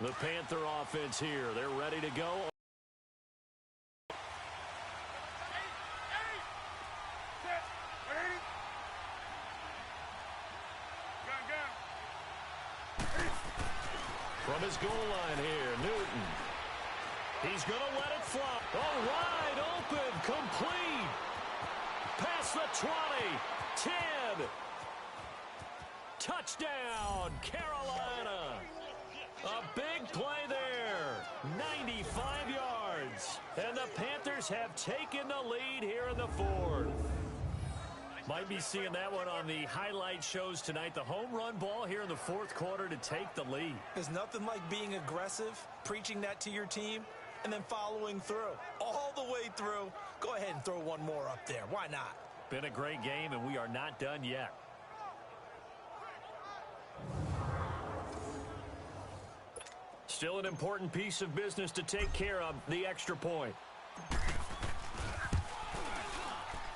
The Panther offense here. They're ready to go. From his goal line here, Newton. He's going to let it fly. Oh, wide open, complete. Past the 20, 10. Touchdown, Carolina. A big play there, 95 yards. And the Panthers have taken the lead here in the fourth. Might be seeing that one on the highlight shows tonight. The home run ball here in the fourth quarter to take the lead. There's nothing like being aggressive, preaching that to your team, and then following through. All the way through. Go ahead and throw one more up there. Why not? Been a great game, and we are not done yet. Still an important piece of business to take care of, the extra point.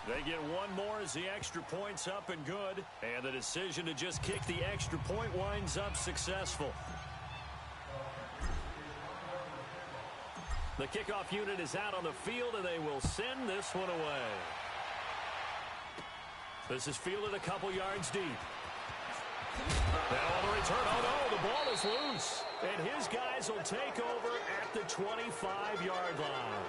They get one more as the extra point's up and good. And the decision to just kick the extra point winds up successful. The kickoff unit is out on the field, and they will send this one away. This is fielded a couple yards deep. Now on the return, oh no, the ball is loose. And his guys will take over at the 25-yard line.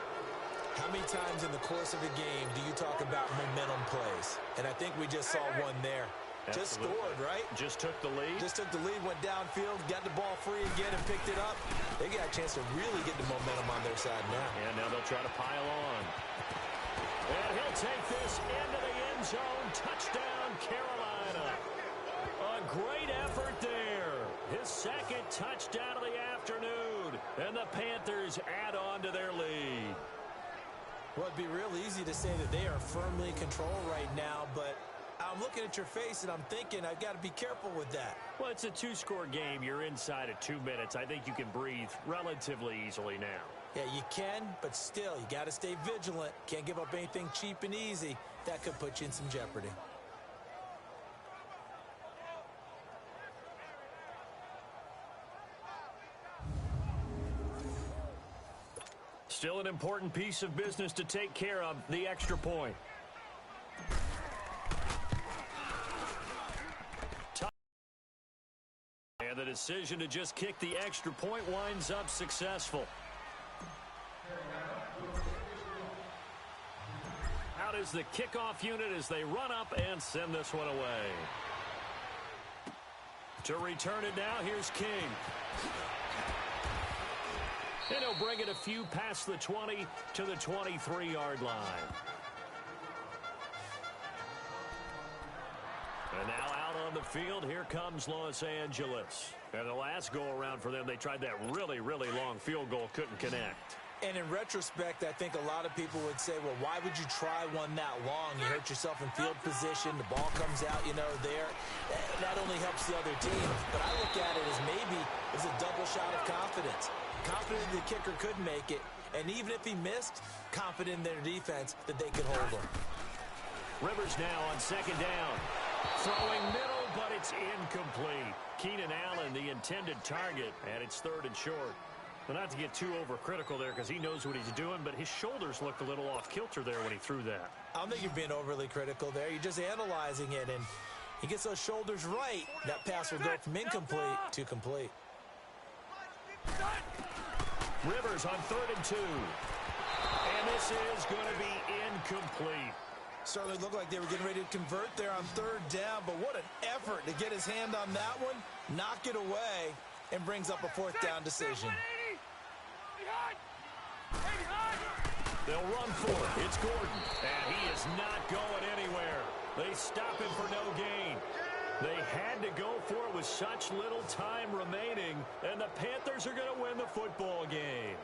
How many times in the course of a game do you talk about momentum plays? And I think we just saw one there. Absolutely. Just scored, right? Just took the lead. Just took the lead, went downfield, got the ball free again and picked it up. They got a chance to really get the momentum on their side now. And now they'll try to pile on. And he'll take this into the end zone. Touchdown, Carolina. A great effort there. His second touchdown of the afternoon. And the Panthers add on to their lead. Well, it'd be real easy to say that they are firmly in control right now, but I'm looking at your face and I'm thinking I've got to be careful with that. Well, it's a two-score game. You're inside of 2 minutes. I think you can breathe relatively easily now. Yeah, you can, but still, you got to stay vigilant. Can't give up anything cheap and easy. That could put you in some jeopardy. Still an important piece of business to take care of, the extra point. And the decision to just kick the extra point winds up successful. Out is the kickoff unit as they run up and send this one away. To return it now, here's King. And he'll bring it a few past the 20 to the 23-yard line. And now out on the field, here comes Los Angeles. And the last go-around for them, they tried that really, really long field goal, couldn't connect. And in retrospect, I think a lot of people would say, well, why would you try one that long? You hurt yourself in field position. The ball comes out, there. That only helps the other team. But I look at it as maybe it's a double shot of confidence. Confident the kicker could make it. And even if he missed, confident in their defense that they could hold him. Rivers now on second down. Throwing middle, but it's incomplete. Keenan Allen, the intended target, and it's third and short. Well, not to get too overcritical there because he knows what he's doing, but his shoulders looked a little off kilter there when he threw that. I don't think you're being overly critical there. You're just analyzing it, and he gets those shoulders right. That pass will go from incomplete to complete. Rivers on third and 2. And this is going to be incomplete. Certainly looked like they were getting ready to convert there on third down, but what an effort to get his hand on that one, knock it away, and brings up a fourth down decision. They'll run for it. It's Gordon, and he is not going anywhere. They stop him for no gain. They had to go for it with such little time remaining, and the Panthers are going to win the football game.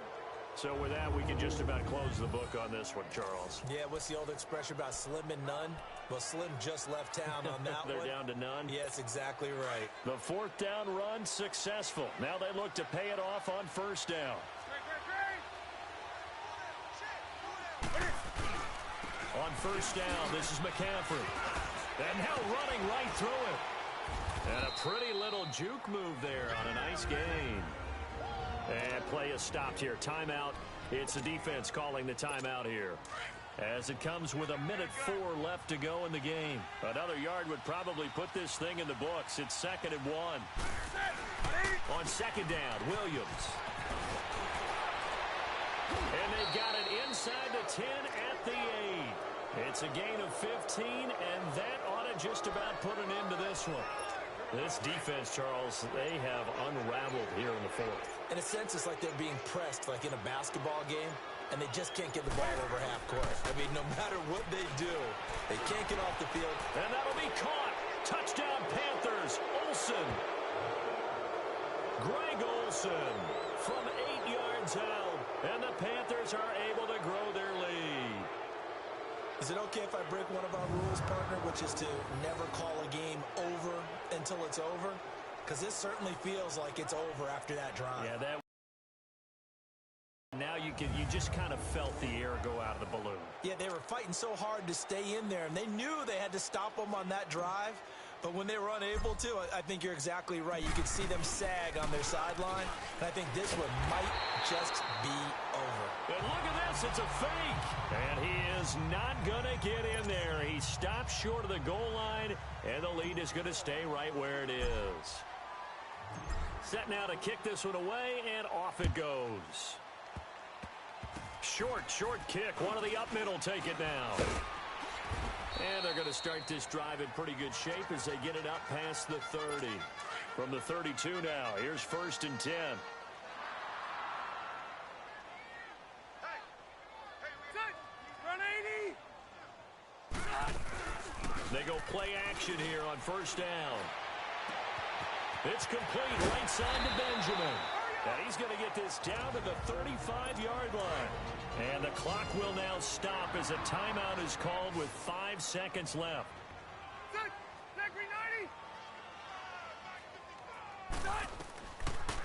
So with that, we can just about close the book on this one, Charles. Yeah, what's the old expression about slim and none? Well, Slim just left town on that They're one. down to none? Yes, exactly right. The fourth down run successful. Now they look to pay it off on first down. On first down, this is McCaffrey. And now running right through it. And a pretty little juke move there on a nice gain. And play is stopped here. Timeout. It's the defense calling the timeout here. As it comes with 1:04 left to go in the game. Another yard would probably put this thing in the books. It's 2nd and 1. On 2nd down, Williams. And they've got it inside the 10 at the 8. It's a gain of 15, and that ought to just about put an end to this one. This defense, Charles, they have unraveled here in the 4th. In a sense, it's like they're being pressed like in a basketball game, and they just can't get the ball over half court. I mean, no matter what they do, they can't get off the field. And that'll be caught. Touchdown, Panthers. Olsen. Greg Olsen from 8 yards out. And the Panthers are able to grow their lead. Is it okay if I break one of our rules, partner, which is to never call a game over until it's over? Because this certainly feels like it's over after that drive. Yeah, that. Now you just kind of felt the air go out of the balloon. Yeah, they were fighting so hard to stay in there, and they knew they had to stop them on that drive. But when they were unable to, I think you're exactly right. You could see them sag on their sideline, and I think this one might just be over. And look at this, it's a fake. And he is not going to get in there. He stops short of the goal line, and the lead is going to stay right where it is. Set now to kick this one away, and off it goes. Short kick. One of the up middle take it now. And they're going to start this drive in pretty good shape as they get it up past the 30. From the 32 now, here's 1st and 10. They go play action here on 1st down. It's complete right side to Benjamin. And he's going to get this down to the 35-yard line. And the clock will now stop as a timeout is called with 5 seconds left.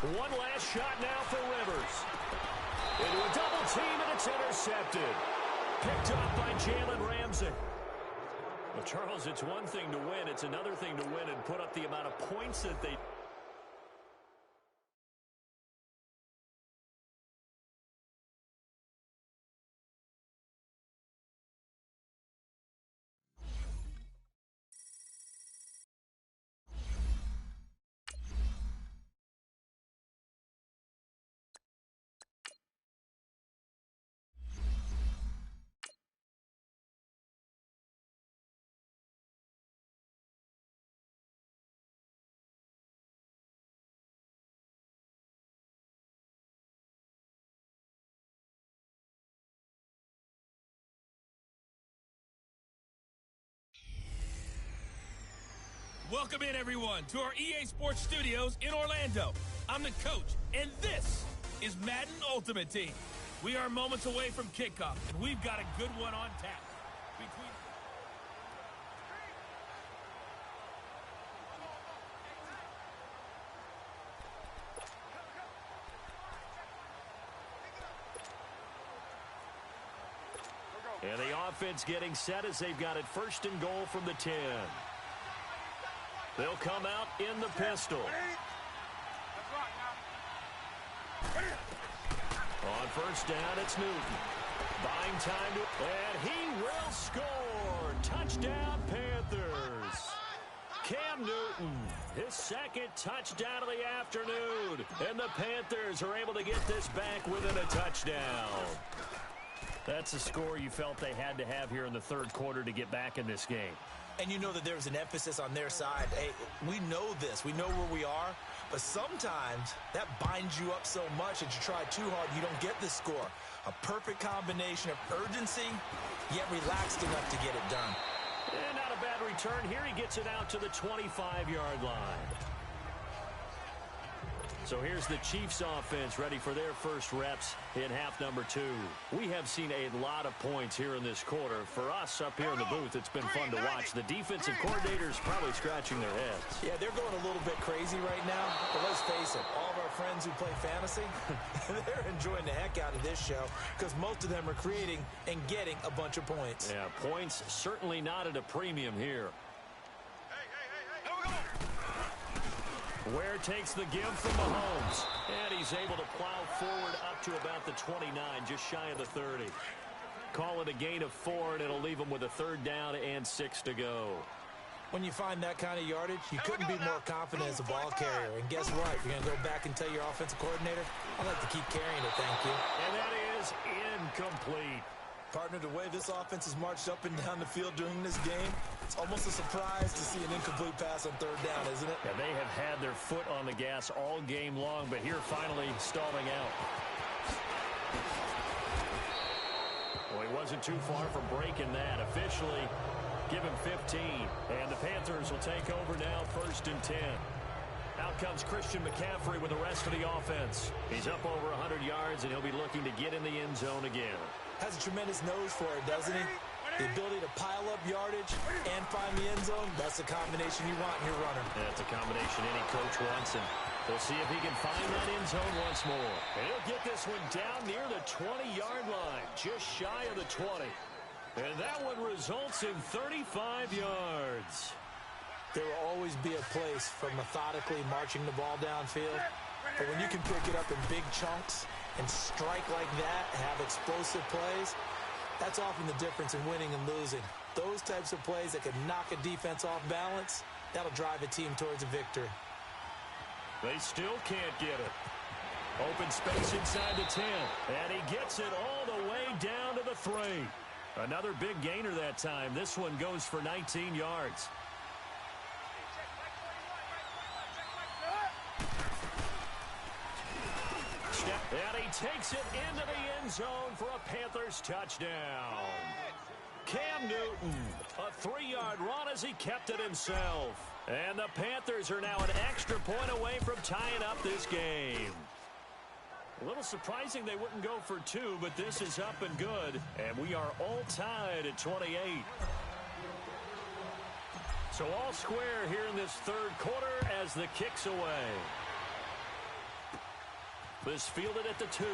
One last shot now for Rivers. Into a double team, and it's intercepted. Picked off by Jalen Ramsey. Well, Charles, it's one thing to win. It's another thing to win and put up the amount of points that they... Welcome in, everyone, to our EA Sports Studios in Orlando. I'm the coach, and this is Madden Ultimate Team. We are moments away from kickoff, and we've got a good one on tap. And the offense getting set as they've got it 1st and goal from the 10. They'll come out in the pistol. On 1st down, it's Newton. Buying time to... And he will score. Touchdown, Panthers. Cam Newton, his 2nd touchdown of the afternoon. And the Panthers are able to get this back within a touchdown. That's a score you felt they had to have here in the 3rd quarter to get back in this game. And you know that there's an emphasis on their side. Hey, we know this. We know where we are. But sometimes that binds you up so much that you try too hard, you don't get the score. A perfect combination of urgency, yet relaxed enough to get it done. And not a bad return here. He gets it out to the 25-yard line. So here's the Chiefs offense ready for their first reps in half number 2. We have seen a lot of points here in this quarter. For us up here in the booth, it's been fun to watch. The defensive coordinators probably scratching their heads. Yeah, they're going a little bit crazy right now. But let's face it, all of our friends who play fantasy, they're enjoying the heck out of this show because most of them are creating and getting a bunch of points. Yeah, points certainly not at a premium here. Ware takes the give from Mahomes. And he's he's able to plow forward up to about the 29, just shy of the 30. Call it a gain of 4, and it'll leave him with a 3rd down and 6 to go. When you find that kind of yardage, you couldn't be more confident as a ball carrier. And guess what? You're going to go back and tell your offensive coordinator, I'd like to keep carrying it, thank you. And that is incomplete. Partner, the way this offense has marched up and down the field during this game, it's almost a surprise to see an incomplete pass on 3rd down, isn't it? Yeah, they have had their foot on the gas all game long, but here finally stalling out. Well, he wasn't too far from breaking that. Officially, give him 15. And the Panthers will take over now, 1st and 10. Out comes Christian McCaffrey with the rest of the offense. He's up over 100 yards, and he'll be looking to get in the end zone again. Has a tremendous nose for it, doesn't he? The ability to pile up yardage and find the end zone, that's the combination you want in your runner. That's a combination any coach wants, and we'll see if he can find that end zone once more. And he'll get this one down near the 20-yard line, just shy of the 20. And that one results in 35 yards. There will always be a place for methodically marching the ball downfield. But when you can pick it up in big chunks and strike like that, have explosive plays, that's often the difference in winning and losing. Those types of plays that can knock a defense off balance, that'll drive a team towards a victory. They still can't get it. Open space inside the 10. And he gets it all the way down to the 3. Another big gainer that time. This one goes for 19 yards. And he takes it into the end zone for a Panthers touchdown. Cam Newton, a 3-yard run as he kept it himself. And the Panthers are now an extra point away from tying up this game. A little surprising they wouldn't go for 2, but this is up and good. And we are all tied at 28. So all square here in this 3rd quarter as the kick's away. This fielded at the 2. And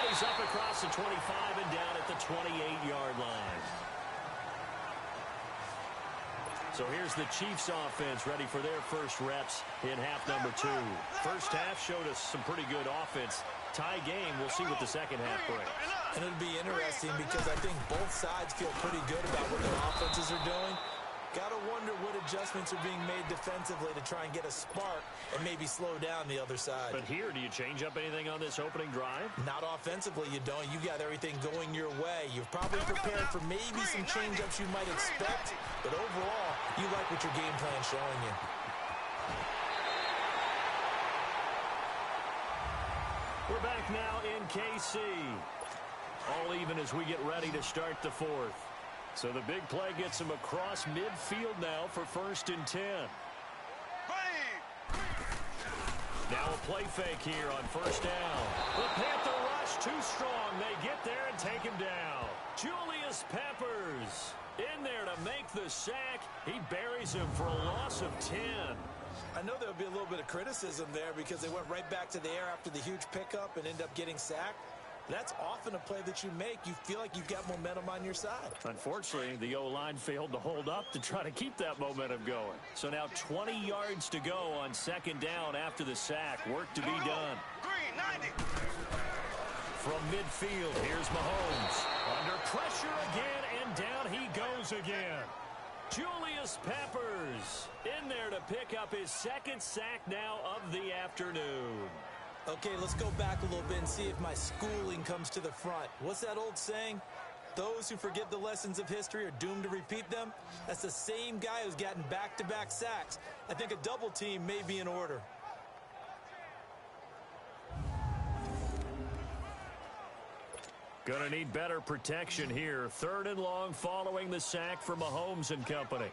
he's up across the 25 and down at the 28-yard line. So here's the Chiefs offense ready for their first reps in half number 2. First half showed us some pretty good offense. Tie game, we'll see what the second half brings. And it'll be interesting because I think both sides feel pretty good about what their offenses are doing. Got to wonder what adjustments are being made defensively to try and get a spark and maybe slow down the other side. But here, do you change up anything on this opening drive? Not offensively, you don't. You got everything going your way. You've probably prepared for maybe some change-ups you might expect, but overall, you like what your game plan's showing you. We're back now in KC. All even as we get ready to start the 4th. So the big play gets him across midfield now for 1st and 10. Now a play fake here on 1st down. The Panther rush too strong. They get there and take him down. Julius Peppers in there to make the sack. He buries him for a loss of 10. I know there'll be a little bit of criticism there because they went right back to the air after the huge pickup and end up getting sacked. That's often a play that you make. You feel like you've got momentum on your side. Unfortunately, the O-line failed to hold up to try to keep that momentum going. So now 20 yards to go on 2nd down after the sack. Work to be done. From midfield, here's Mahomes. Under pressure again, and down he goes again. Julius Peppers in there to pick up his 2nd sack now of the afternoon. Okay, let's go back a little bit and see if my schooling comes to the front. What's that old saying? Those who forget the lessons of history are doomed to repeat them. That's the same guy who's gotten back-to-back sacks. I think a double team may be in order. Gonna need better protection here. 3rd and long following the sack from Mahomes and company.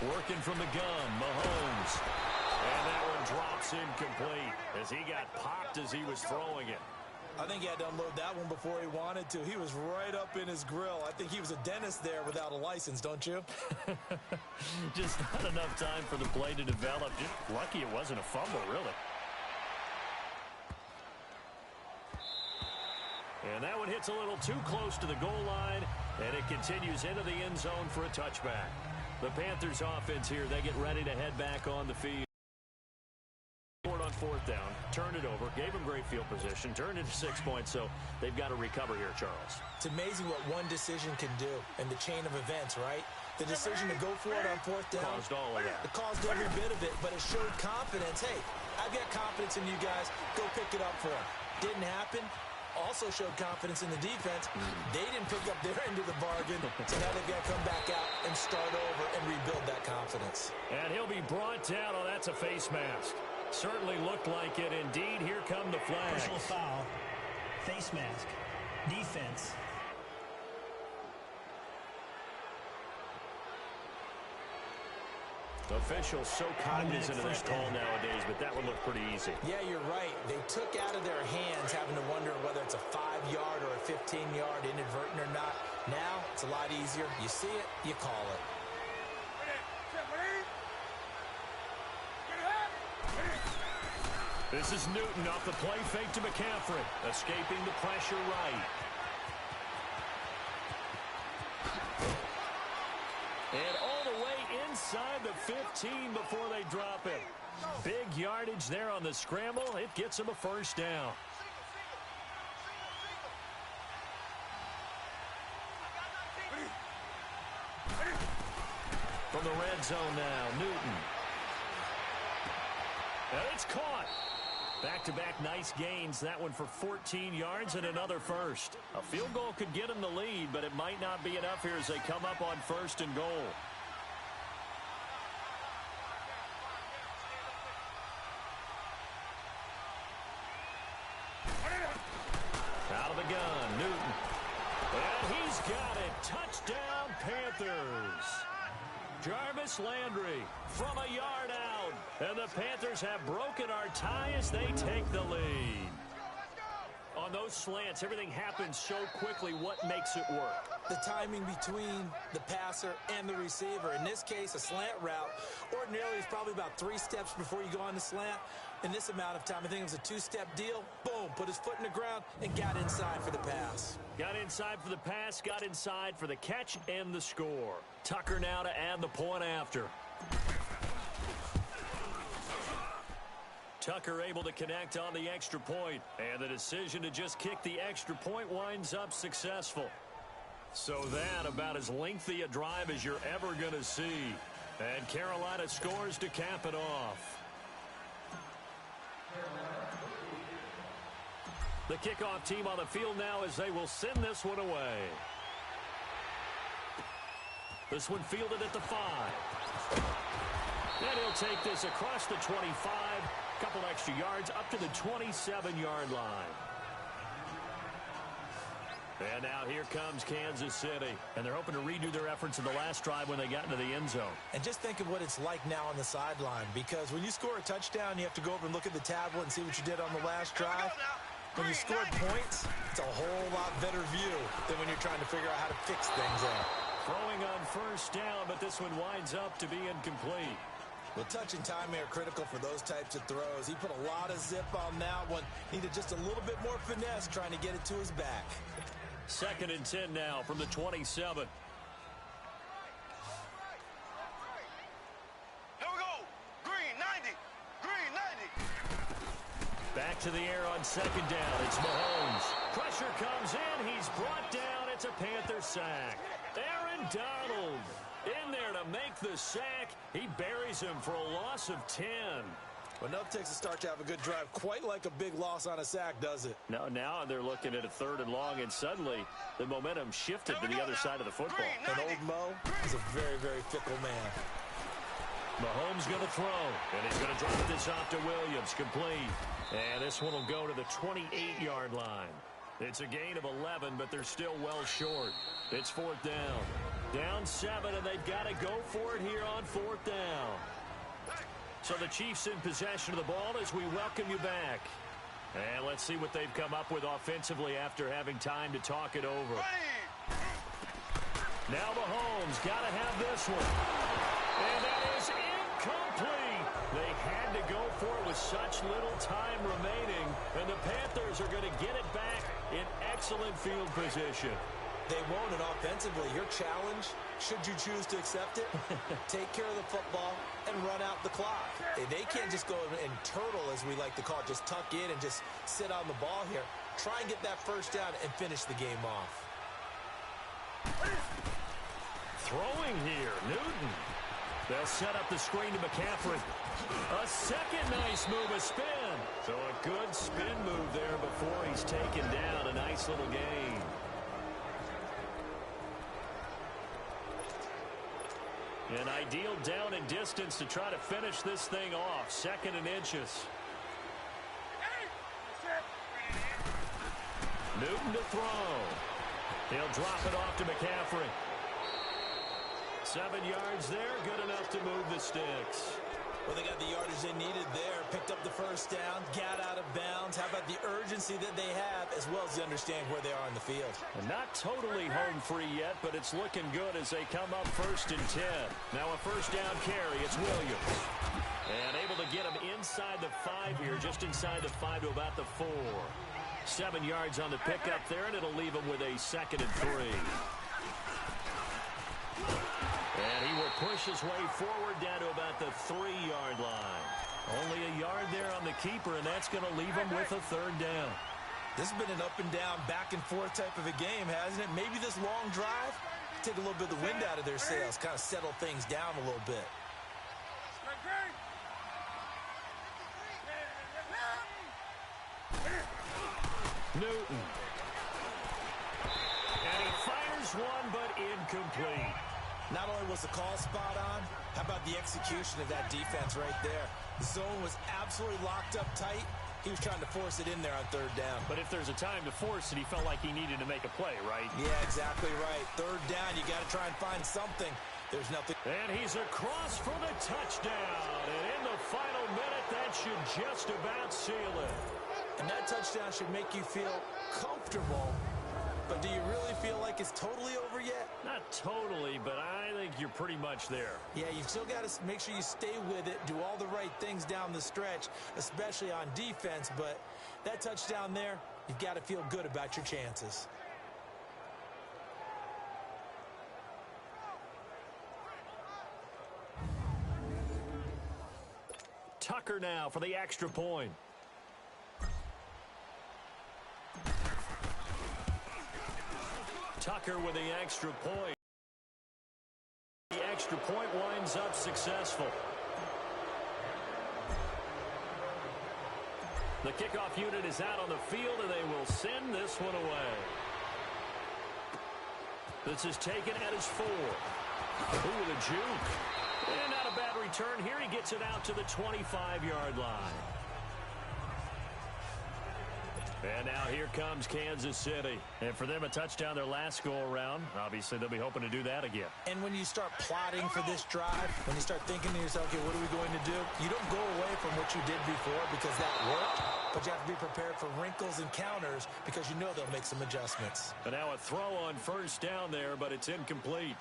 Working from the gun, Mahomes. And that one drops incomplete as he got popped as he was throwing it. I think he had to unload that one before he wanted to. He was right up in his grill. I think he was a dentist there without a license, don't you? Just not enough time for the play to develop. Just lucky it wasn't a fumble, really. And And that one hits a little too close to the goal line, and it continues into the end zone for a touchback. The Panthers offense here, they get ready to head back on the field. On fourth down, turned it over, gave them great field position, turned into 6 points, so they've got to recover here, Charles. It's amazing what one decision can do in the chain of events, right? The decision to go for it on fourth down. Caused all of that. It caused every bit of it, but it showed confidence. Hey, I've got confidence in you guys. Go pick it up for them. Didn't happen. Also showed confidence in the defense. They didn't pick up their end of the bargain, so now they've got to come back out and start over and rebuild that confidence. And he'll be brought down. Oh, that's a face mask. Certainly looked like it. Indeed, here come the flags. Personal foul, face mask, defense. Officials so cognizant of that call nowadays, but that one looked pretty easy. Yeah, you're right. They took out of their hands having to wonder whether it's a 5-yard or a 15-yard inadvertent or not. Now, it's a lot easier. You see it, you call it. This is Newton off the play fake to McCaffrey, escaping the pressure right. And all the way inside the 15 before they drop him. Big yardage there on the scramble. It gets him a first down. From the red zone now, Newton. And it's caught. Back-to-back nice gains. That one for 14 yards and another first. A field goal could get them the lead, but it might not be enough here as they come up on first and goal. Out of the gun, Newton. And he's got it. Touchdown, Panthers. Jarvis Landry from a yard out. And the Panthers have broken our tie as they take the lead. On those slants, everything happens so quickly. What makes it work? The timing between the passer and the receiver. In this case, a slant route. Ordinarily, it's probably about 3 steps before you go on the slant. In this amount of time, I think it was a 2-step deal. Boom, put his foot in the ground and got inside for the pass. Got inside for the pass, got inside for the catch and the score. Tucker now to add the point after. Tucker able to connect on the extra point, and the decision to just kick the extra point winds up successful. So that about as lengthy a drive as you're ever going to see. And Carolina scores to cap it off. The kickoff team on the field now as they will send this one away. This one fielded at the 5. And he'll take this across the 25. Couple extra yards up to the 27-yard line. And now here comes Kansas City. And they're hoping to redo their efforts in the last drive when they got into the end zone. And just think of what it's like now on the sideline. Because when you score a touchdown, you have to go over and look at the tablet and see what you did on the last drive. When you scored points, it's a whole lot better view than when you're trying to figure out how to fix things in. Throwing on first down, but this one winds up to be incomplete. Well, touch and timing are critical for those types of throws. He put a lot of zip on that one. Needed just a little bit more finesse trying to get it to his back. 2nd and 10 now from the 27. Here we go. Green 90. Green 90. Back to the air on 2nd down. It's Mahomes. Pressure comes in. He's brought down. It's a Panther sack. Aaron Donald in there to make the sack. He buries him for a loss of 10. Well, enough takes a start to have a good drive. Quite like a big loss on a sack, does it? No, now they're looking at a 3rd and long, and suddenly the momentum shifted to the other side of the football. And old Mo is a very, very fickle man. Mahomes going to throw, and he's going to drop this off to Williams, complete. And this one will go to the 28-yard line. It's a gain of 11, but they're still well short. It's 4th down. Down 7, and they've got to go for it here on 4th down. So the Chiefs in possession of the ball as we welcome you back. And let's see what they've come up with offensively after having time to talk it over. Now Mahomes got to have this one. And that is incomplete. They had to go for it with such little time remaining, and the Panthers are going to get it back in excellent field position. They won't, and offensively, your challenge, should you choose to accept it, take care of the football and run out the clock. They can't just go and turtle, as we like to call it, just tuck in and just sit on the ball here. Try and get that first down and finish the game off. Throwing here, Newton. They'll set up the screen to McCaffrey. A second nice move, a spin. So a good spin move there before he's taken down. A nice little gain. An ideal down and distance to try to finish this thing off. 2nd and inches. Newton to throw. He'll drop it off to McCaffrey. 7 yards there, good enough to move the sticks. Well, they got the yardage they needed there, picked up the first down, got out of bounds. How about the urgency that they have, as well as they understand where they are in the field? And not totally home free yet, but it's looking good as they come up 1st and 10. Now a first down carry, it's Williams. And able to get him inside the 5 here, just inside the 5 to about the 4. 7 yards on the pickup there, and it'll leave him with a 2nd and 3. And he will push his way forward down to about the 3-yard line. Only a yard there on the keeper, and that's going to leave him with a 3rd down. This has been an up and down, back and forth type of a game, hasn't it? Maybe this long drive, take a little bit of the wind out of their sails, kind of settle things down a little bit. Newton. And he fires one, but incomplete. Not only was the call spot on, how about the execution of that defense right there? The zone was absolutely locked up tight. He was trying to force it in there on 3rd down. But if there's a time to force it, he felt like he needed to make a play, right? Yeah, exactly right. 3rd down, you got to try and find something. There's nothing. And he's across for the touchdown. And in the final minute, that should just about seal it. And that touchdown should make you feel comfortable. But do you really feel like it's totally over yet? Not totally, but I think you're pretty much there. Yeah, you've still got to make sure you stay with it, do all the right things down the stretch, especially on defense. But that touchdown there, you've got to feel good about your chances. Tucker now for the extra point. Tucker with the extra point. The extra point winds up successful. The kickoff unit is out on the field, and they will send this one away. This is taken at his 4. Ooh, with a juke. And not a bad return here. He gets it out to the 25-yard line. And now here comes Kansas City. And for them, a touchdown their last go-around. Obviously, they'll be hoping to do that again. And when you start plotting for this drive, when you start thinking to yourself, okay, what are we going to do? You don't go away from what you did before because that worked, but you have to be prepared for wrinkles and counters because you know they'll make some adjustments. And now a throw on first down there, but it's incomplete.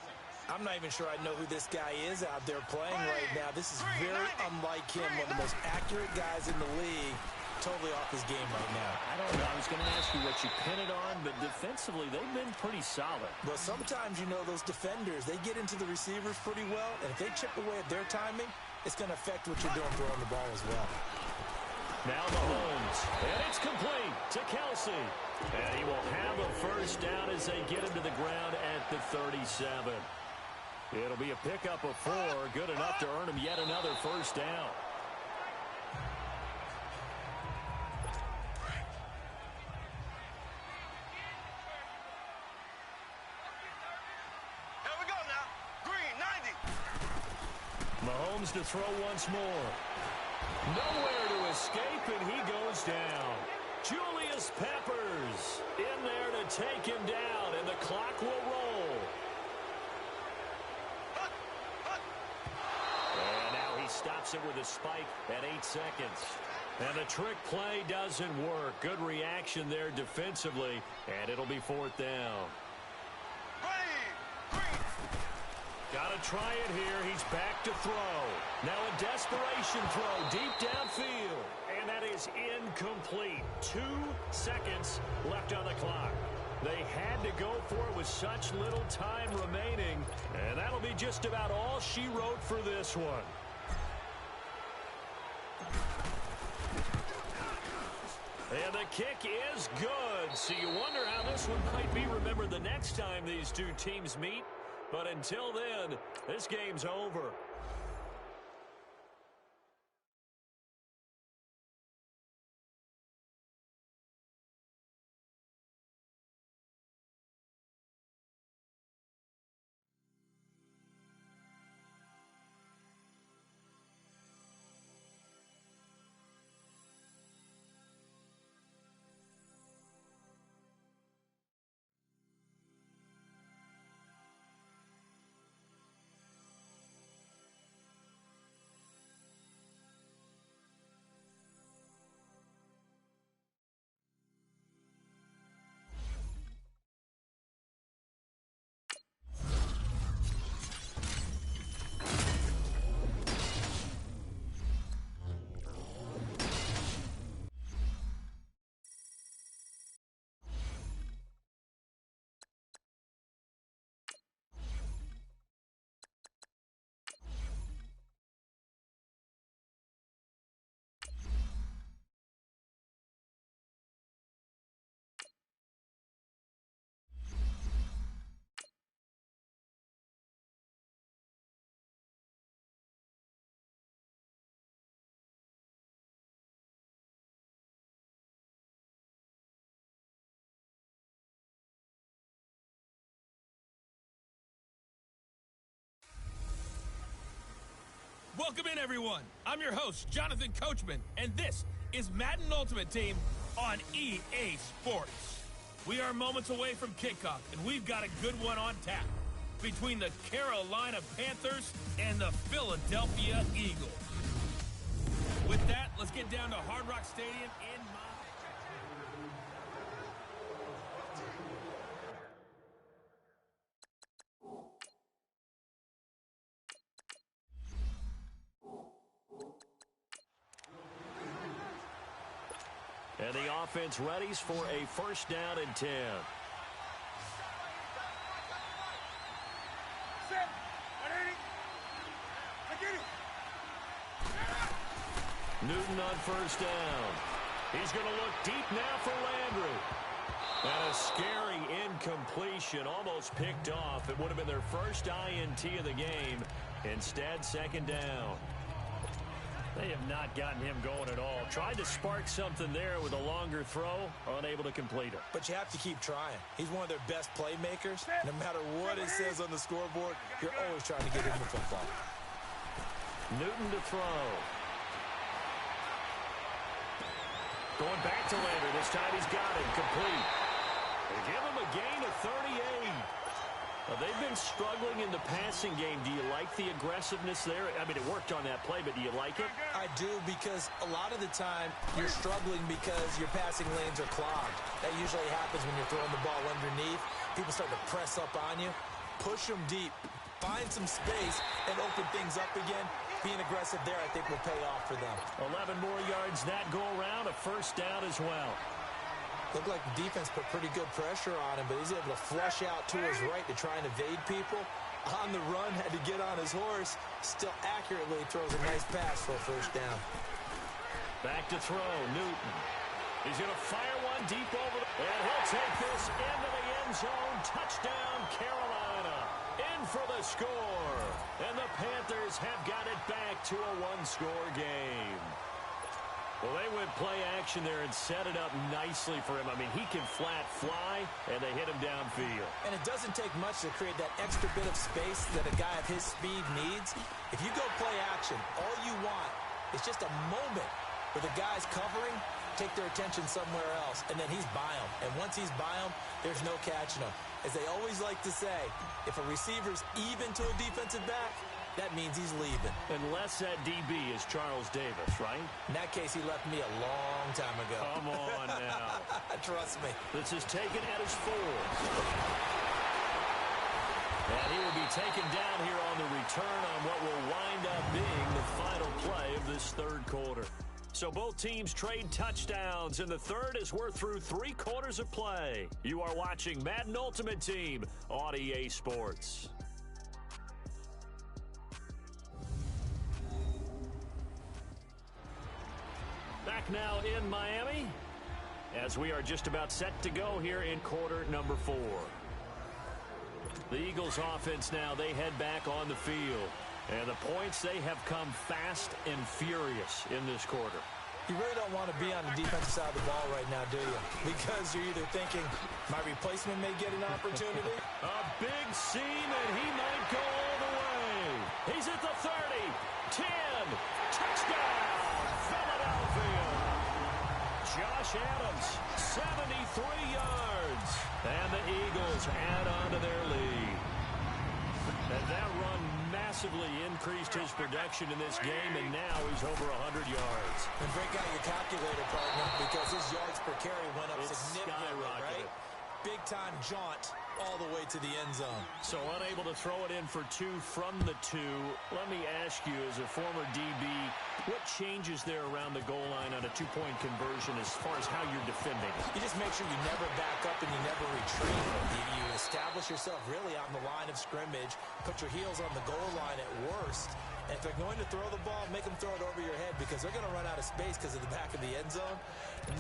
I'm not even sure I know who this guy is out there playing right now. This is very unlike him, one of the most accurate guys in the league. Totally off his game right now. I don't know. I was going to ask you what you pin it on, but defensively, they've been pretty solid. Well, sometimes, you know, those defenders, they get into the receivers pretty well, and if they chip away at their timing, it's going to affect what you're doing throwing the ball as well. Now Mahomes, and it's complete to Kelsey. And he will have a first down as they get him to the ground at the 37. It'll be a pickup of 4, good enough to earn him yet another first down. Mahomes to throw once more. Nowhere to escape, and he goes down. Julius Peppers in there to take him down, and the clock will roll. And now he stops it with a spike at 8 seconds. And the trick play doesn't work. Good reaction there defensively, and it'll be 4th down. Got Got to try it here. He's back to throw. Now a desperation throw deep downfield. And that is incomplete. 2 seconds left on the clock. They had to go for it with such little time remaining. And that'll be just about all she wrote for this one. And the kick is good. So you wonder how this one might be remembered the next time these two teams meet. But until then, this game's over. Welcome in, everyone. I'm your host, Jonathan Coachman, and this is Madden Ultimate Team on EA Sports. We are moments away from kickoff, and we've got a good one on tap between the Carolina Panthers and the Philadelphia Eagles. With that, let's get down to Hard Rock Stadium in And the offense readies for a first down and 10. Newton on first down. He's going to look deep now for Landry. And a scary incompletion, almost picked off. It would have been their first INT of the game. Instead, second down. They have not gotten him going at all. Tried to spark something there with a longer throw, unable to complete it. But you have to keep trying. He's one of their best playmakers. No matter what it says on the scoreboard, you're always trying to get him the football. Newton to throw. Going back to Landry. This time he's got it. Complete. They give him a gain of 38. They've been struggling in the passing game. Do you like the aggressiveness there? I mean, it worked on that play, but do you like it? I do, because a lot of the time you're struggling because your passing lanes are clogged. That usually happens when you're throwing the ball underneath. People start to press up on you. Push them deep. Find some space and open things up again. Being aggressive there, I think, will pay off for them. 11 more yards that go around. A first down as well. Looked like the defense put pretty good pressure on him, but he's able to flush out to his right to try and evade people. On the run, had to get on his horse. Still accurately throws a nice pass for a first down. Back to throw, Newton. He's going to fire one deep over the... And he'll take this into the end zone. Touchdown, Carolina. In for the score. And the Panthers have got it back to a one-score game. Well, they went play action there and set it up nicely for him. I mean, he can flat fly, and they hit him downfield. And it doesn't take much to create that extra bit of space that a guy of his speed needs. If you go play action, all you want is just a moment where the guy's covering, take their attention somewhere else, and then he's by him. And once he's by him, there's no catching him. As they always like to say, if a receiver's even to a defensive back, that means he's leaving. Unless that DB is Charles Davis, right? In that case, he left me a long time ago. Come on now. Trust me. This is taken at his 4. And he will be taken down here on this third quarter. So both teams trade touchdowns, and the third as we're through 3 quarters of play. You are watching Madden Ultimate Team on EA Sports. Back now in Miami, as we are just about set to go here in quarter number 4. The Eagles offense now, they head back on the field. And the points, they have come fast and furious in this quarter. You really don't want to be on the defensive side of the ball right now, do you? Because you're either thinking, my replacement may get an opportunity. A big seam, and he might go all the way. He's at the 30, 10, touchdown, Philadelphia. Josh Adams, 73 yards. And the Eagles add on to their lead. And that run massively increased his production in this game, and now he's over 100 yards. And break out your calculator, partner, because his yards per carry went up significantly, right? Big-time jaunt all the way to the end zone. So unable to throw it in for 2 from the 2. Let me ask you, as a former DB, what changes there around the goal line on a 2-point conversion as far as how you're defending? You just make sure you never back up and you never retreat. You establish yourself really on the line of scrimmage, put your heels on the goal line at worst. And if they're going to throw the ball, make them throw it over your head because they're going to run out of space because of the back of the end zone.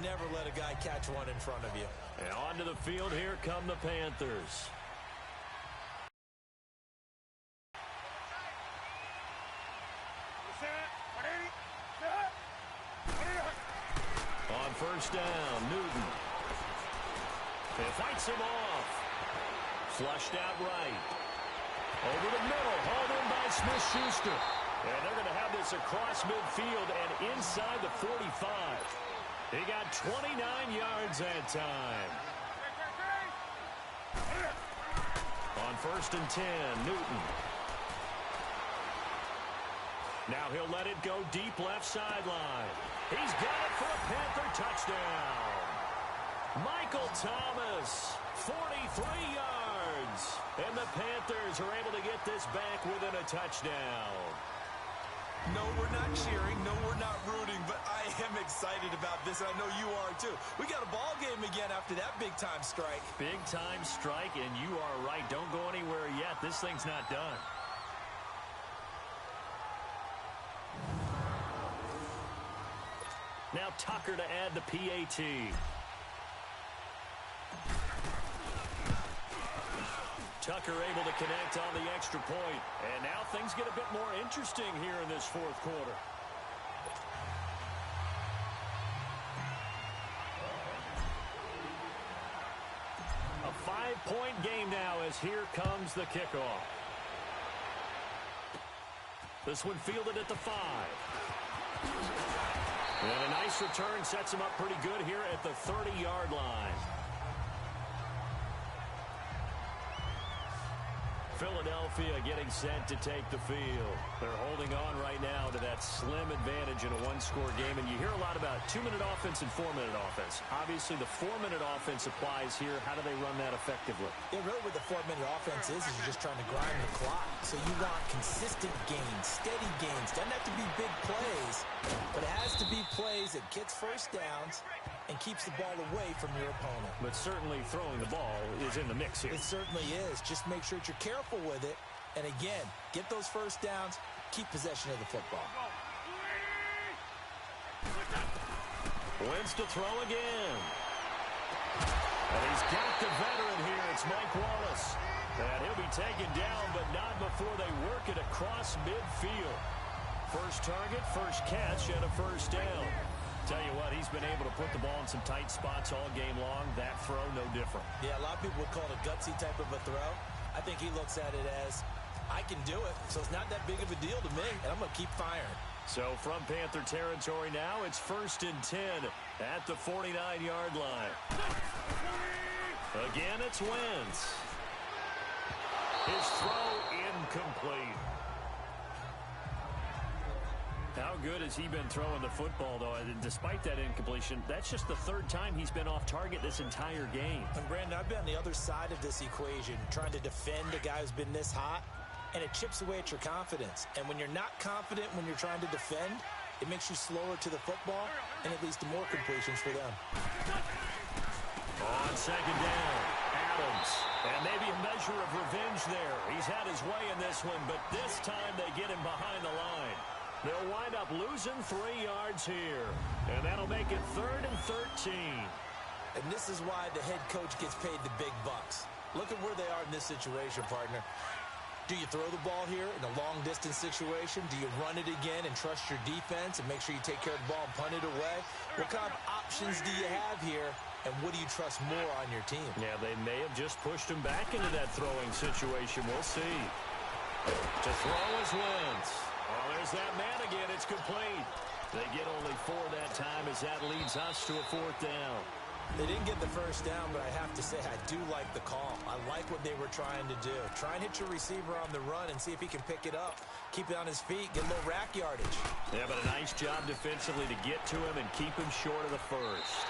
Never let a guy catch one in front of you. And onto the field, here come the Panthers. On first down, Newton. It fights him off. Flushed out right. Over the middle, hauled in by Smith-Schuster. And they're going to have this across midfield and inside the 45. He got 29 yards that time. On first and 10, Newton. Now he'll let it go deep left sideline. He's got it for a Panther touchdown. Michael Thomas, 43 yards. And the Panthers are able to get this back within a touchdown. No, we're not cheering. No, we're not rooting. But I am excited about this, and I know you are too. We got a ball game again after that big-time strike. Big-time strike, and you are right. Don't go anywhere yet. This thing's not done. Now Tucker to add the PAT. Tucker able to connect on the extra point. And now things get a bit more interesting here in this fourth quarter. A 5-point game now as here comes the kickoff. This one fielded at the 5. And a nice return sets him up pretty good here at the 30-yard line. Philadelphia getting set to take the field. They're holding on right now to that slim advantage in a one-score game. And you hear a lot about 2-minute offense and 4-minute offense. Obviously, the 4-minute offense applies here. How do they run that effectively? Yeah, really what the 4-minute offense is you're just trying to grind the clock. So you want consistent gains, steady gains. Doesn't have to be big plays, but it has to be plays that gets first downs and keeps the ball away from your opponent. But certainly throwing the ball is in the mix here. It certainly is. Just make sure that you're careful with it. And again, get those first downs, keep possession of the football. Wins to throw again. And he's got the veteran here. It's Mike Wallace. And he'll be taken down, but not before they work it across midfield. First target, first catch, and a first down. Tell you what, he's been able to put the ball in some tight spots all game long. That throw, no different. Yeah, a lot of people would call it a gutsy type of a throw. I think he looks at it as, I can do it, so it's not that big of a deal to me, and I'm going to keep firing. So from Panther territory now, it's first and 10 at the 49-yard line. Again, it's Wentz. His throw incomplete. How good has he been throwing the football, though? And despite that incompletion, that's just the 3rd time he's been off target this entire game. And, Brandon, I've been on the other side of this equation, trying to defend a guy who's been this hot, and it chips away at your confidence. And when you're not confident when you're trying to defend, It makes you slower to the football, and it leads to more completions for them. On second down, Adams. And maybe a measure of revenge there. He's had his way in this one, but this time they get him behind the line. They'll wind up losing 3 yards here. And that'll make it 3rd and 13. And this is why the head coach gets paid the big bucks. Look at where they are in this situation, partner. Do you throw the ball here in a long-distance situation? Do you run it again and trust your defense and make sure you take care of the ball and punt it away? What kind of options do you have here, and what do you trust more on your team? Yeah, they may have just pushed him back into that throwing situation. We'll see. To throw is Wentz. Oh, there's that man again. It's complete. They get only 4 that time as that leads us to a 4th down. They didn't get the first down, but I have to say I do like the call. I like what they were trying to do. Try and hit your receiver on the run and see if he can pick it up. Keep it on his feet, get a little rack yardage. Yeah, but a nice job defensively to get to him and keep him short of the first.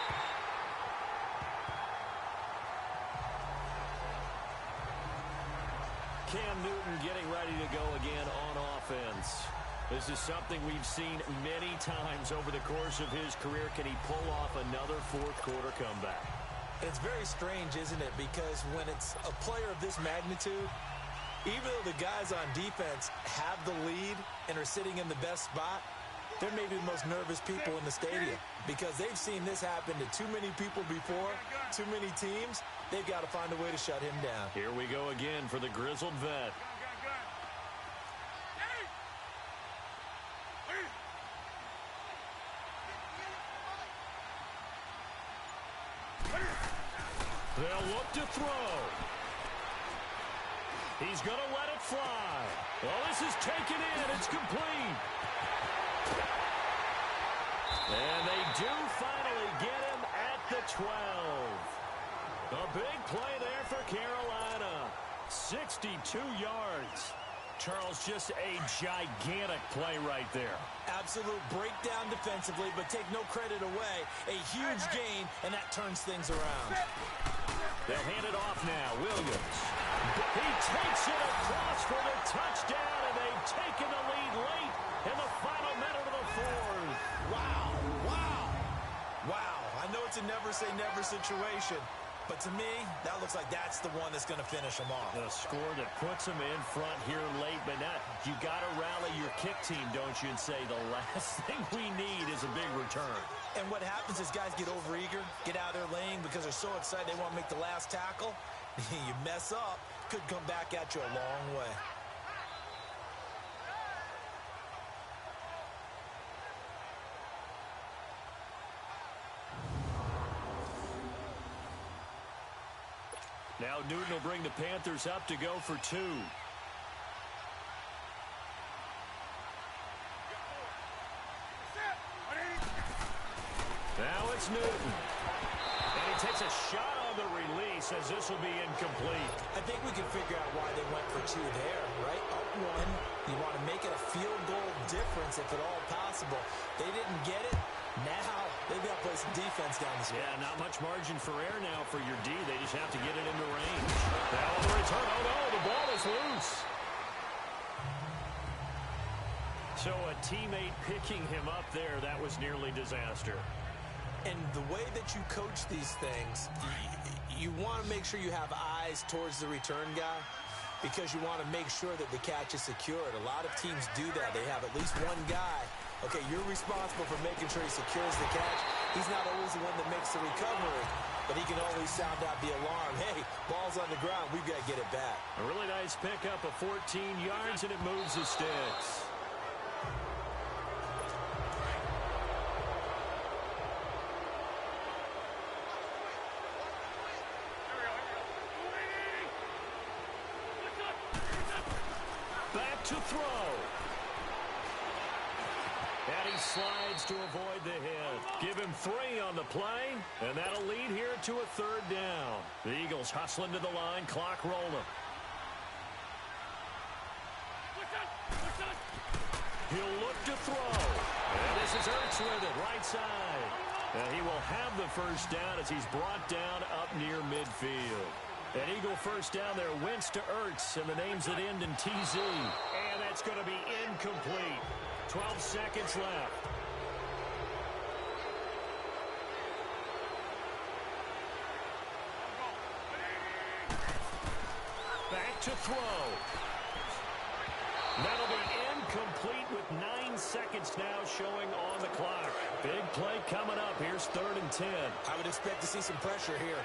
Cam Newton getting ready to go again on offense. This is something we've seen many times over the course of his career. Can he pull off another 4th quarter comeback? It's very strange, isn't it? Because when it's a player of this magnitude, even though the guys on defense have the lead and are sitting in the best spot, they're maybe the most nervous people in the stadium because they've seen this happen to too many people before, too many teams. They've got to find a way to shut him down. Here we go again for the grizzled vet. They'll look to throw. He's going to let it fly. Well, this is taken in. It's complete. And they do finally get him at the 12. A big play there for Carolina. 62 yards. Charles, just a gigantic play right there. Absolute breakdown defensively, but take no credit away. A huge gain, and that turns things around. They'll hand it off now. Williams. He takes it across for the touchdown, and they've taken the lead late in the final minute of the 4th. Wow, wow, wow. I know it's a never-say-never situation, but to me, that looks like that's the one that's going to finish them off. The score that puts them in front here late, but now you got to rally your kick team, don't you, and say the last thing we need is a big return. And what happens is guys get overeager, get out of their lane because they're so excited they want to make the last tackle. You mess up, could come back at you a long way. Now Newton will bring the Panthers up to go for 2. Now it's Newton. And he takes a shot on the release as this will be incomplete. I think we can figure out why they went for 2 there, right? Up 1, you want to make it a field goal difference if at all possible. They didn't get it. Now they've got to play some defense down the stretch. Yeah, not much margin for error now for your D. They just have to get it into range. Now on the return. Oh, no, the ball is loose. So a teammate picking him up there, that was nearly disaster. And the way that you coach these things, you want to make sure you have eyes towards the return guy because you want to make sure that the catch is secured. A lot of teams do that. They have at least one guy. Okay, you're responsible for making sure he secures the catch. He's not always the one that makes the recovery, but he can always sound out the alarm. Hey, ball's on the ground. We've got to get it back. A really nice pickup of 14 yards, and it moves the sticks. Back to throw. And he slides to avoid the hit. Give him 3 on the play, and that'll lead here to a 3rd down. The Eagles hustling to the line, clock rolling. He'll look to throw. And this is Ertz with it, right side. And he will have the first down as he's brought down up near midfield. An Eagle first down there, Wentz to Ertz, and the names that end in TZ. And that's going to be incomplete. 12 seconds left. Back to throw. That'll be incomplete with 9 seconds now showing on the clock. Big play coming up. Here's 3rd and 10. I would expect to see some pressure here.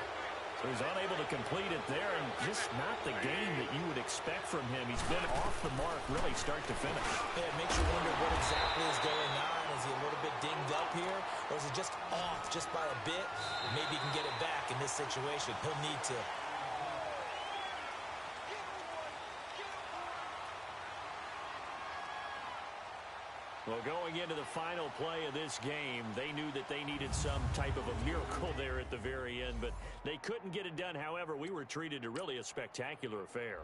So he's unable to complete it there, and just not the game that you would expect from him. He's been off the mark really start to finish. Yeah, it makes you wonder what exactly is going on. Is he a little bit dinged up here, or is it just off just by a bit? Maybe he can get it back in this situation. He'll need to. Well, going into the final play of this game, they knew that they needed some type of a miracle there at the very end, but they couldn't get it done. However, we were treated to really a spectacular affair.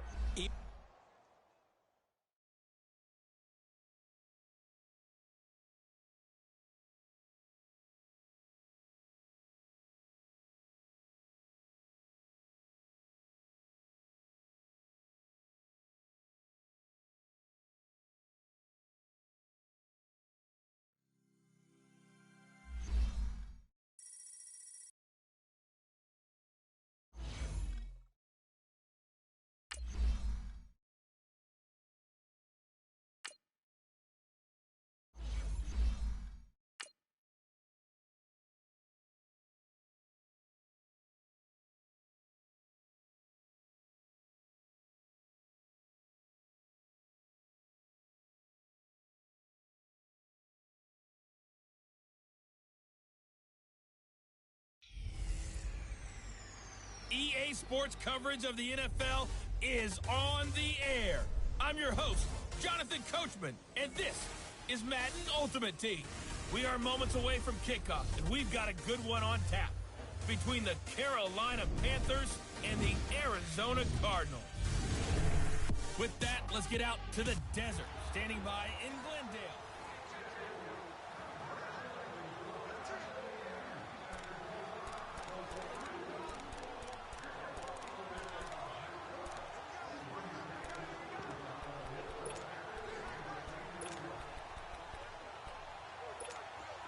EA Sports coverage of the NFL is on the air. I'm your host, Jonathan Coachman, and this is Madden Ultimate Team. We are moments away from kickoff, and we've got a good one on tap between the Carolina Panthers and the Arizona Cardinals. With that, let's get out to the desert, standing by in Glendale.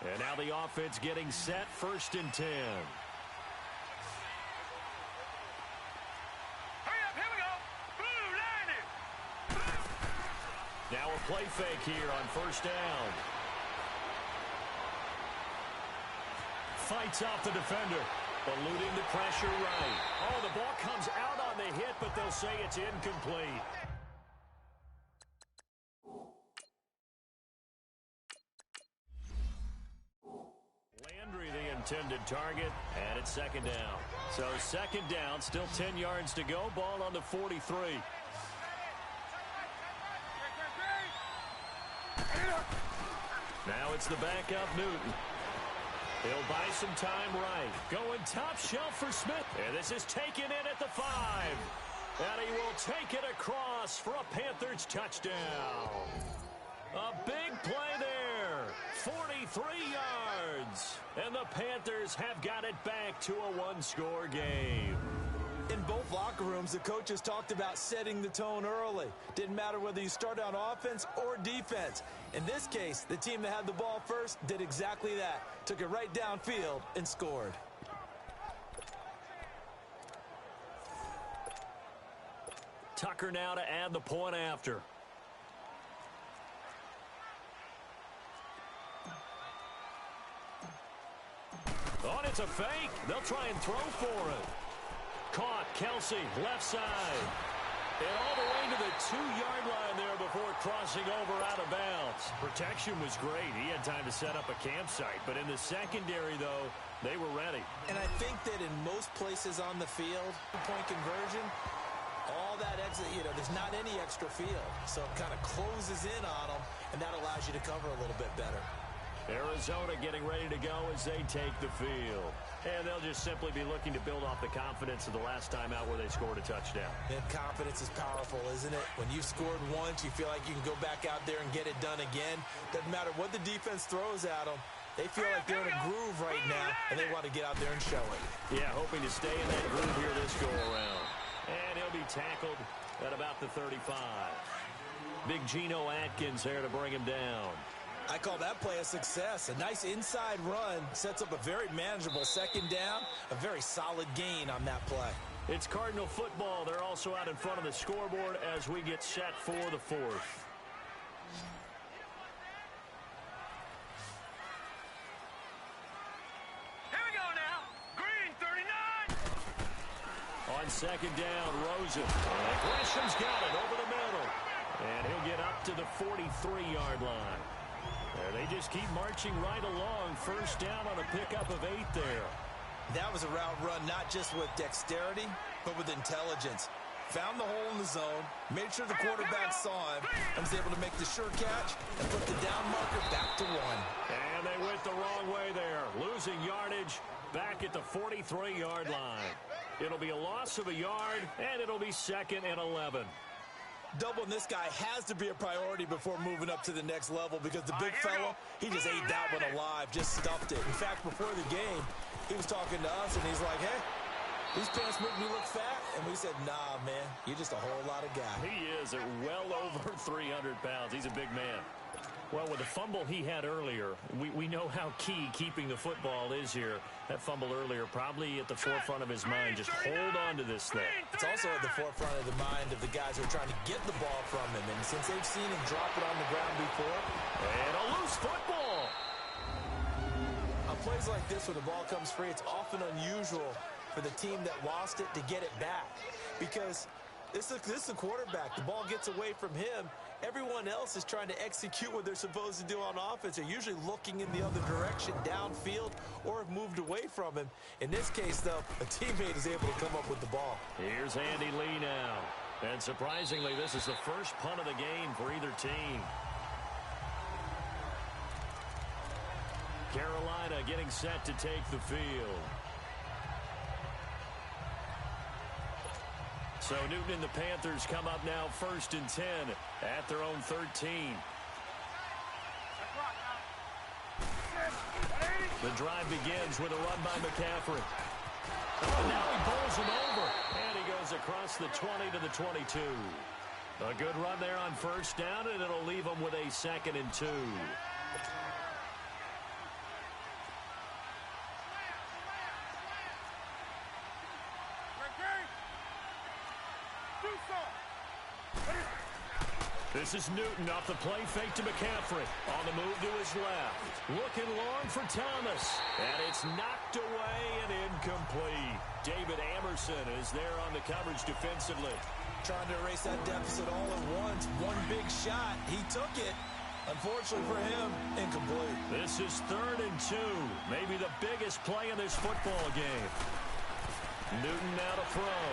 And now the offense getting set, 1st and 10. Hurry up, here we go. Blue, line it. Now a play fake here on 1st down. Fights off the defender, eluding the pressure right. Oh, the ball comes out on the hit, but they'll say it's incomplete. Intended target, and it's 2nd down. So 2nd down, still 10 yards to go. Ball on the 43. Now it's the backup Newton. He'll buy some time right. Going top shelf for Smith. And this is taken in at the 5. And he will take it across for a Panthers touchdown. A big play there. 43 yards. And the Panthers have got it back to a 1-score game. In both locker rooms, the coaches talked about setting the tone early. Didn't matter whether you start on offense or defense. In this case, the team that had the ball first did exactly that. Took it right downfield and scored. Tucker now to add the point after. Oh, and it's a fake. They'll try and throw for it. Caught, Kelsey, left side. And all the way to the 2-yard line there before crossing over out of bounds. Protection was great. He had time to set up a campsite. But in the secondary, though, they were ready. And I think that in most places on the field, point conversion, all that exit, there's not any extra field. So it kind of closes in on them, and that allows you to cover a little bit better. Arizona getting ready to go as they take the field. And they'll just simply be looking to build off the confidence of the last time out where they scored a touchdown. And confidence is powerful, isn't it? When you've scored once, you feel like you can go back out there and get it done again. Doesn't matter what the defense throws at them. They feel like they're in a groove right now, and they want to get out there and show it. Yeah, hoping to stay in that groove here this go-around. And he'll be tackled at about the 35. Big Geno Atkins there to bring him down. I call that play a success. A nice inside run sets up a very manageable 2nd down. A very solid gain on that play. It's Cardinal football. They're also out in front of the scoreboard as we get set for the fourth. On second down, Rosen. Gresham's got it over the middle. And he'll get up to the 43-yard line. They just keep marching right along. First down on a pickup of 8 there. That was a route run not just with dexterity, but with intelligence. Found the hole in the zone, made sure the quarterback saw him, and was able to make the sure catch and put the down marker back to 1. And they went the wrong way there, losing yardage back at the 43-yard line. It'll be a loss of a yard, and it'll be 2nd and 11. Doubling this guy has to be a priority before moving up to the next level because the big fella, he just ate that one alive, just stuffed it. In fact, before the game, he was talking to us, and he's like, hey, these pants make me look fat. And we said, nah, man, you're just a whole lot of guy. He is at well over 300 pounds. He's a big man. Well, with the fumble he had earlier, we know how key keeping the football is here. That fumble earlier probably at the forefront of his mind. Just hold on to this thing. It's also at the forefront of the mind of the guys who are trying to get the ball from him. And since they've seen him drop it on the ground before. And a loose football. On plays like this when the ball comes free, it's often unusual for the team that lost it to get it back. Because this is a quarterback. The ball gets away from him. Everyone else is trying to execute what they're supposed to do on offense. They're usually looking in the other direction, downfield, or have moved away from him. In this case, though, a teammate is able to come up with the ball. Here's Andy Lee now. And surprisingly, this is the first punt of the game for either team. Carolina getting set to take the field. So Newton and the Panthers come up now 1st and 10 at their own 13. The drive begins with a run by McCaffrey. Oh, now he bowls him over. And he goes across the 20 to the 22. A good run there on first down, and it'll leave him with a 2nd and 2. This is Newton off the play fake to McCaffrey. On the move to his left. Looking long for Thomas. And it's knocked away and incomplete. David Amerson is there on the coverage defensively. Trying to erase that deficit all at once. One big shot. He took it. Unfortunately for him, incomplete. This is 3rd and 2. Maybe the biggest play in this football game. Newton now to throw.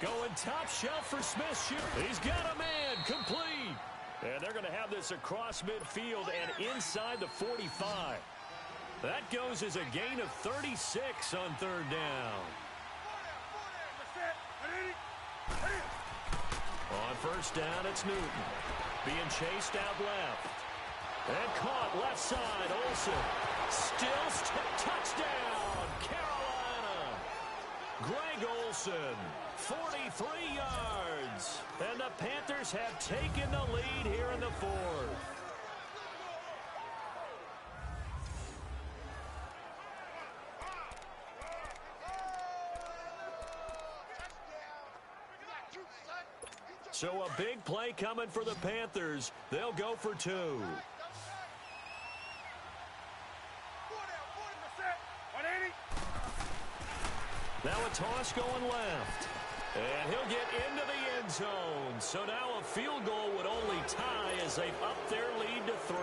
Going top shelf for Smith. He's got a man. Complete. And they're going to have this across midfield and inside the 45. That goes as a gain of 36 on 3rd down. On first down, it's Newton. Being chased out left. And caught left side. Olsen. Still touchdown. Carolina. Greg Olsen. 43 yards. And the Panthers have taken the lead here in the 4th. So a big play coming for the Panthers. They'll go for 2. Now a toss going left. And he'll get into the end zone. So now a field goal would only tie as they've upped their lead to 3.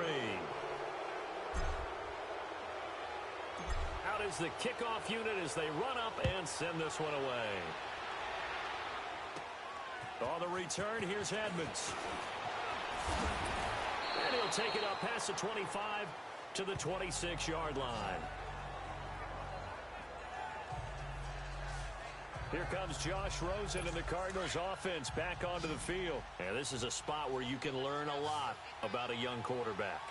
Out is the kickoff unit as they run up and send this one away. On the return, here's Edmonds. And he'll take it up past the 25 to the 26-yard line. Here comes Josh Rosen and the Cardinals offense back onto the field. And this is a spot where you can learn a lot about a young quarterback.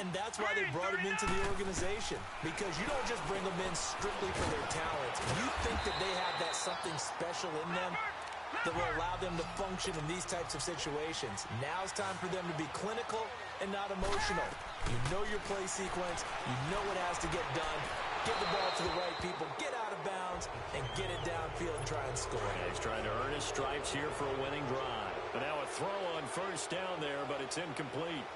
And that's why they brought him into the organization. Because you don't just bring them in strictly for their talents. You think that they have that something special in them that will allow them to function in these types of situations. Now it's time for them to be clinical and not emotional. You know your play sequence. You know what has to get done. Get the ball to the right people, get out of bounds, and get it downfield and try and score. Yeah, he's trying to earn his stripes here for a winning drive. And now a throw on first down there, but it's incomplete.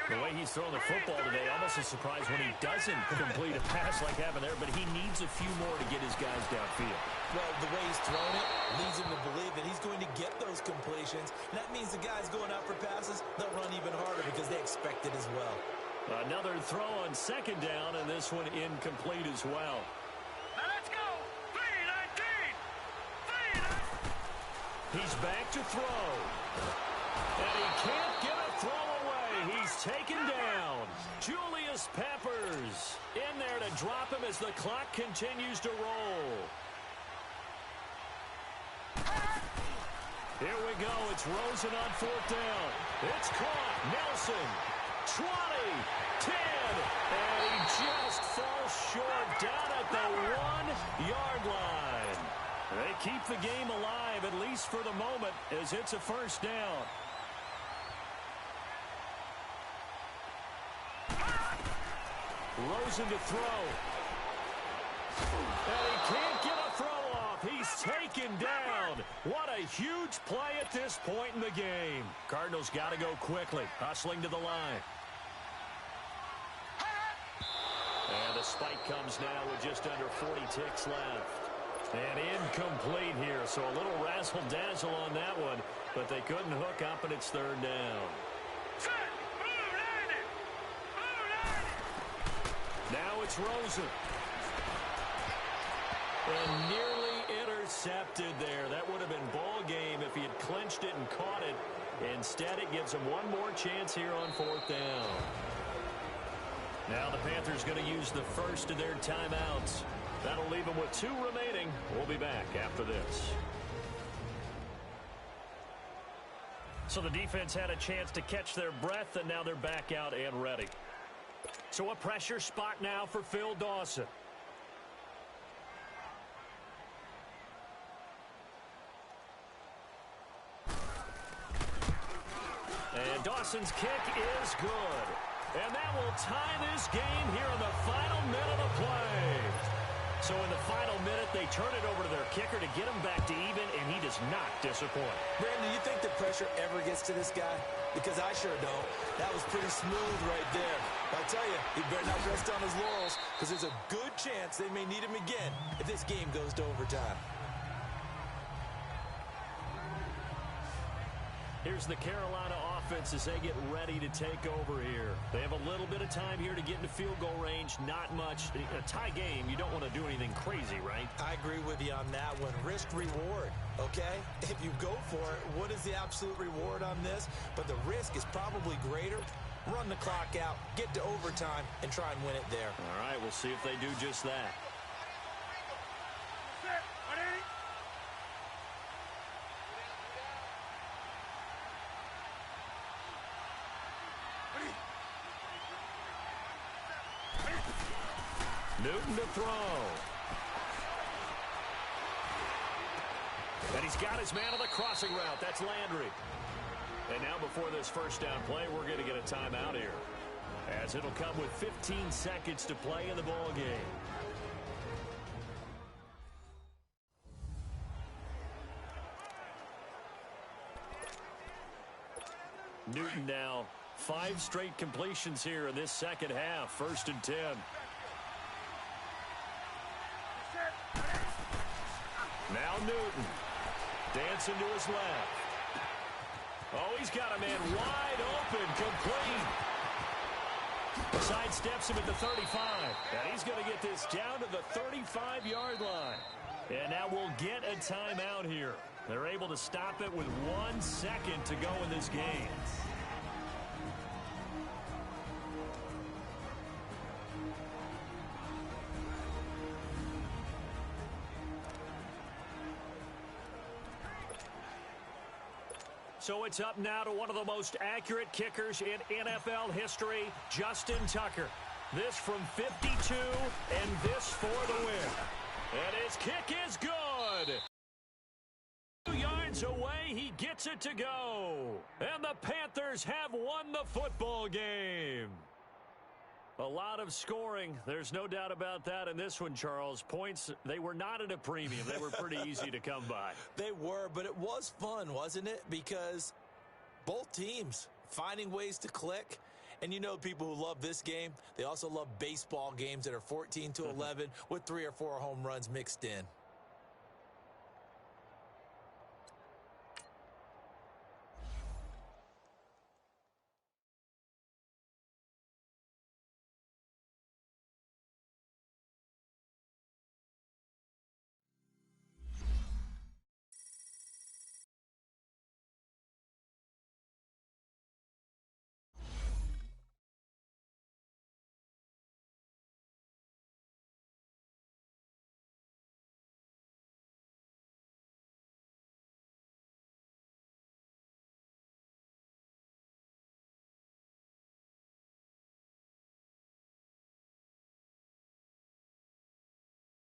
The way he's throwing the football today, almost a surprise when he doesn't complete a pass like happened there, but he needs a few more to get his guys downfield. Well, the way he's thrown it leads him to believe that he's going to get those completions. And that means the guys going out for passes, they'll run even harder because they expect it as well. Another throw on second down, and this one incomplete as well. Now let's go. 3-19. He's back to throw. And he can't get a throw away. He's taken down. Julius Peppers in there to drop him as the clock continues to roll. Here we go. It's Rosen on fourth down. It's caught. Nelson. 20, 10, and he just falls short down at the 1-yard line. They keep the game alive, at least for the moment, as it's a first down. Rosen to throw. And he can't get a throw off. He's taken down. What a huge play at this point in the game. Cardinals got to go quickly, hustling to the line. And the spike comes now with just under 40 ticks left. And incomplete here, so a little razzle-dazzle on that one, but they couldn't hook up, and it's third down. Now it's Rosen. And nearly intercepted there. That would have been ball game if he had clinched it and caught it. Instead, it gives him one more chance here on fourth down. Now the Panthers going to use the first of their timeouts. That'll leave them with 2 remaining. We'll be back after this. So the defense had a chance to catch their breath, and now they're back out and ready. So a pressure spot now for Phil Dawson. And Dawson's kick is good. And that will tie this game here in the final minute of play. So in the final minute, they turn it over to their kicker to get him back to even, and he does not disappoint. Brandon, do you think the pressure ever gets to this guy? Because I sure don't. That was pretty smooth right there. I tell you, he better not rest on his laurels, because there's a good chance they may need him again if this game goes to overtime. Here's the Carolina offense as they get ready to take over here. They have a little bit of time here to get into field goal range. Not much. A tie game, you don't want to do anything crazy, right? I agree with you on that one. Risk-reward, okay? If you go for it, what is the absolute reward on this? But the risk is probably greater. Run the clock out, get to overtime, and try and win it there. All right, we'll see if they do just that. Newton to throw. And he's got his man on the crossing route. That's Landry. And now before this first down play, we're going to get a timeout here, as it'll come with 15 seconds to play in the ball game. Newton now 5 straight completions here in this second half. 1st and 10. Now Newton. Dancing to his left. Oh, he's got a man wide open. Complete. Sidesteps him at the 35. And he's going to get this down to the 35-yard line. And now we'll get a timeout here. They're able to stop it with 1 second to go in this game. So it's up now to one of the most accurate kickers in NFL history, Justin Tucker. This from 52, and this for the win. And his kick is good. 2 yards away, he gets it to go. And the Panthers have won the football game. A lot of scoring. There's no doubt about that in this one, Charles. Points, they were not at a premium. They were pretty easy to come by. They were, but it was fun, wasn't it? Because both teams finding ways to click. And you know people who love this game, they also love baseball games that are 14-11 with 3 or 4 home runs mixed in.